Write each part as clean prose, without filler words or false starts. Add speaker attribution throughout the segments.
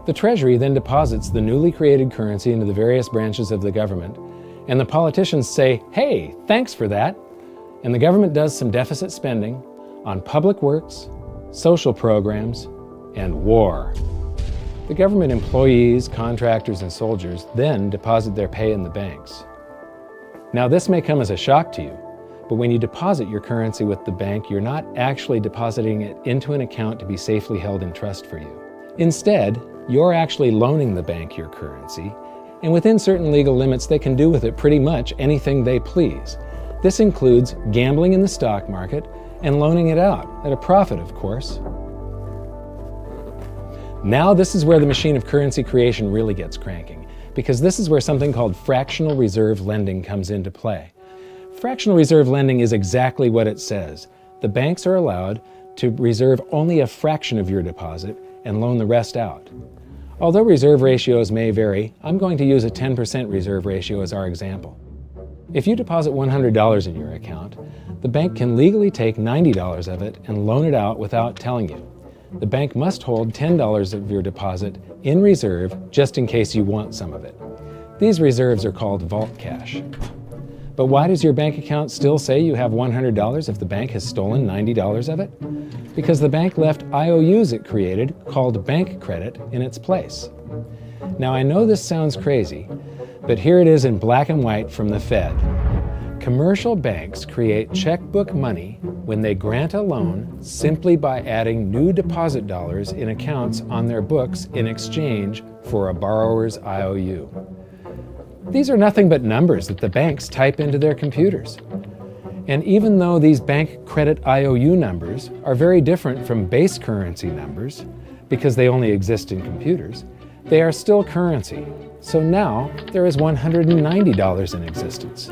Speaker 1: The Treasury then deposits the newly created currency into the various branches of the government, and the politicians say, "Hey, thanks for that." And the government does some deficit spending on public works, social programs, and war. The government employees, contractors, and soldiers then deposit their pay in the banks. Now, this may come as a shock to you, but when you deposit your currency with the bank, you're not actually depositing it into an account to be safely held in trust for you. Instead, you're actually loaning the bank your currency, and within certain legal limits, they can do with it pretty much anything they please. This includes gambling in the stock market and loaning it out, at a profit, of course. Now this is where the machine of currency creation really gets cranking, because this is where something called fractional reserve lending comes into play. Fractional reserve lending is exactly what it says. The banks are allowed to reserve only a fraction of your deposit and loan the rest out. Although reserve ratios may vary, I'm going to use a 10% reserve ratio as our example. If you deposit $100 in your account, the bank can legally take $90 of it and loan it out without telling you. The bank must hold $10 of your deposit in reserve just in case you want some of it. These reserves are called vault cash. But why does your bank account still say you have $100 if the bank has stolen $90 of it? Because the bank left IOUs it created, called bank credit, in its place. Now I know this sounds crazy, but here it is in black and white from the Fed. Commercial banks create checkbook money when they grant a loan simply by adding new deposit dollars in accounts on their books in exchange for a borrower's IOU. These are nothing but numbers that the banks type into their computers. And even though these bank credit IOU numbers are very different from base currency numbers, because they only exist in computers, they are still currency. So now there is $190 in existence.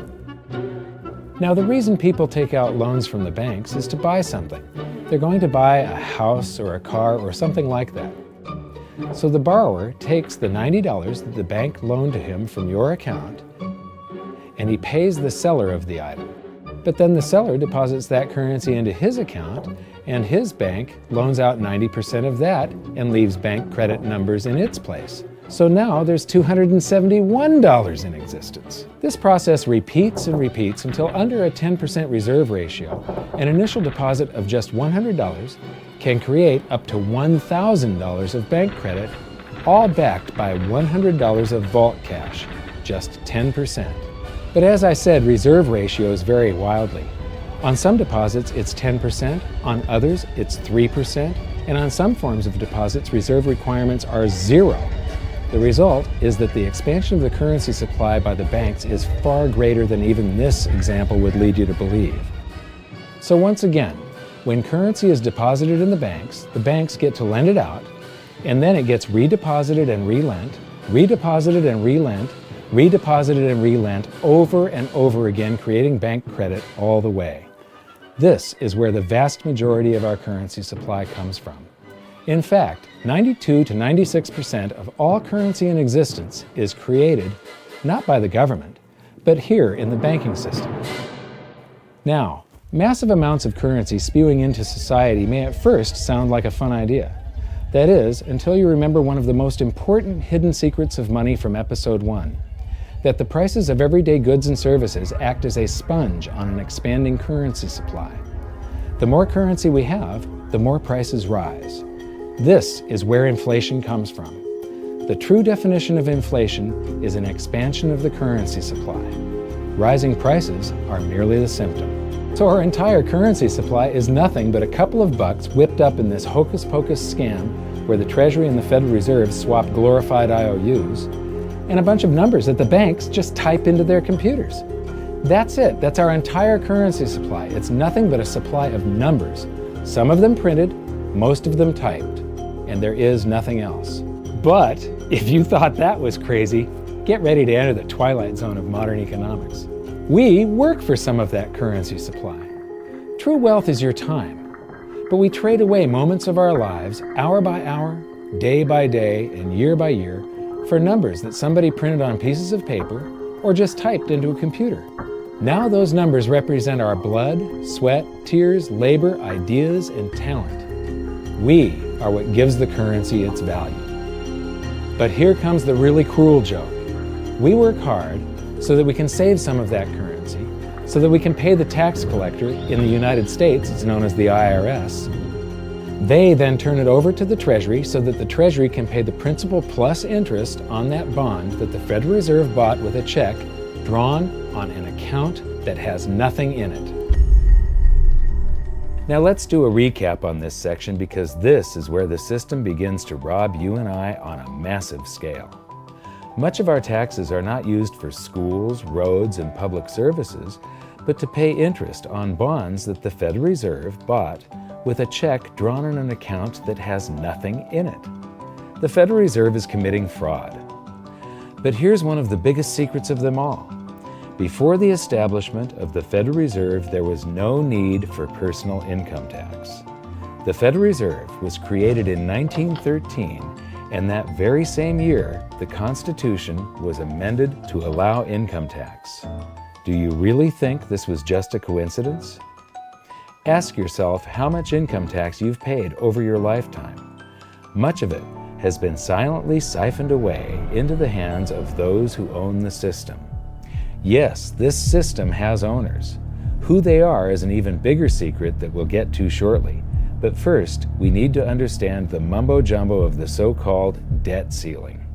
Speaker 1: Now, the reason people take out loans from the banks is to buy something. They're going to buy a house or a car or something like that. So the borrower takes the $90 that the bank loaned to him from your account, and he pays the seller of the item. But then the seller deposits that currency into his account, and his bank loans out 90% of that and leaves bank credit numbers in its place. So now there's $271 in existence. This process repeats and repeats until under a 10% reserve ratio, an initial deposit of just $100 can create up to $1,000 of bank credit, all backed by $100 of vault cash, just 10%. But as I said, reserve ratios vary wildly. On some deposits, it's 10%, on others, it's 3%, and on some forms of deposits, reserve requirements are 0. The result is that the expansion of the currency supply by the banks is far greater than even this example would lead you to believe. So once again, when currency is deposited in the banks get to lend it out, and then it gets redeposited and relent, redeposited and relent, redeposited and relent over and over again, creating bank credit all the way. This is where the vast majority of our currency supply comes from. In fact, 92 to 96% of all currency in existence is created not by the government, but here in the banking system. Now, massive amounts of currency spewing into society may at first sound like a fun idea. That is, until you remember one of the most important hidden secrets of money from episode 1, that the prices of everyday goods and services act as a sponge on an expanding currency supply. The more currency we have, the more prices rise. This is where inflation comes from. The true definition of inflation is an expansion of the currency supply. Rising prices are merely the symptom. So our entire currency supply is nothing but a couple of bucks whipped up in this hocus-pocus scam where the Treasury and the Federal Reserve swap glorified IOUs, and a bunch of numbers that the banks just type into their computers. That's it. That's our entire currency supply. It's nothing but a supply of numbers. Some of them printed, most of them typed, and there is nothing else. But if you thought that was crazy, get ready to enter the twilight zone of modern economics. We work for some of that currency supply. True wealth is your time, but we trade away moments of our lives, hour by hour, day by day, and year by year, for numbers that somebody printed on pieces of paper or just typed into a computer. Now those numbers represent our blood, sweat, tears, labor, ideas, and talent. We are what gives the currency its value. But here comes the really cruel joke. We work hard so that we can save some of that currency, so that we can pay the tax collector in the United States, it's known as the IRS. They then turn it over to the Treasury so that the Treasury can pay the principal plus interest on that bond that the Federal Reserve bought with a check drawn on an account that has nothing in it. Now let's do a recap on this section, because this is where the system begins to rob you and I on a massive scale. Much of our taxes are not used for schools, roads, and public services, but to pay interest on bonds that the Federal Reserve bought with a check drawn on an account that has nothing in it. The Federal Reserve is committing fraud. But here's one of the biggest secrets of them all. Before the establishment of the Federal Reserve, there was no need for personal income tax. The Federal Reserve was created in 1913, and that very same year, the Constitution was amended to allow income tax. Do you really think this was just a coincidence? Ask yourself how much income tax you've paid over your lifetime. Much of it has been silently siphoned away into the hands of those who own the system. Yes, this system has owners. Who they are is an even bigger secret that we'll get to shortly. But first, we need to understand the mumbo-jumbo of the so-called debt ceiling.